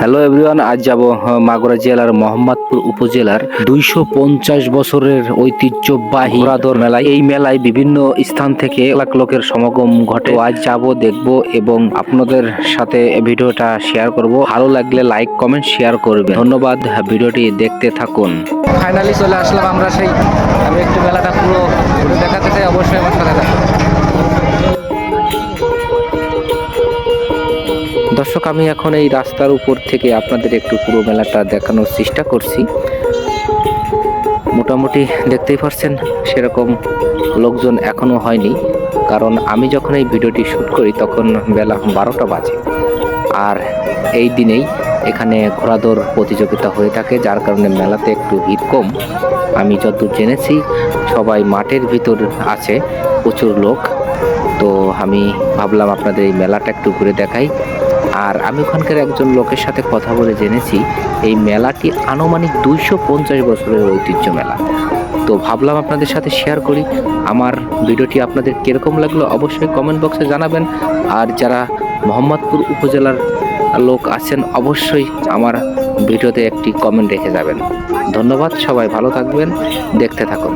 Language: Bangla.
হ্যালো এভরিওয়ান, আজ যাব মাগুরা জেলার মোহাম্মদপুর উপজেলার 250 বছরের ঐতিহ্যবাহী ঘোড়াদৌড় মেলায়। এই মেলায় বিভিন্ন স্থান থেকে লাখ লোকের সমাগম ঘটে। আজ যাব, দেখব এবং আপনাদের সাথে ভিডিওটা শেয়ার করব। ভালো লাগলে লাইক, কমেন্ট, শেয়ার করবেন। ধন্যবাদ, ভিডিওটি দেখতে থাকুন। ফাইনালি চলে আসলাম আমরা সেই। আমি একটু মেলাটা পুরো ঘুরে দেখাতে চাই, অবশ্যই আমার সাথে থাকুন। দর্শক, আমি এখন এই রাস্তার উপর থেকে আপনাদের একটু পুরো মেলাটা দেখানোর চেষ্টা করছি। মোটামুটি দেখতেই পাচ্ছেন সেরকম লোকজন এখনো হয়নি, কারণ আমি যখন এই ভিডিওটি শ্যুট করি তখন বেলা 12টা বাজে। আর এই দিনেই এখানে ঘোড়াদৌড় প্রতিযোগিতা হয়ে থাকে, যার কারণে মেলাতে একটু ভিড় কম। আমি যতদূর জেনেছি সবাই মাঠের ভিতর আছে, প্রচুর লোক। তো আমি ভাবলাম আপনাদের এই মেলাটা একটু ঘুরে দেখাই। আর আমি ওখানকার একজন লোকের সাথে কথা বলে জেনেছি এই মেলাটি আনুমানিক 250 বছরের ঐতিহ্য মেলা। তো ভাবলাম আপনাদের সাথে শেয়ার করি। আমার ভিডিওটি আপনাদের কিরকম লাগলো অবশ্যই কমেন্ট বক্সে জানাবেন। আর যারা মোহাম্মদপুর উপজেলার লোক আছেন অবশ্যই আমার ভিডিওতে একটি কমেন্ট রেখে যাবেন। ধন্যবাদ, সবাই ভালো থাকবেন, দেখতে থাকুন।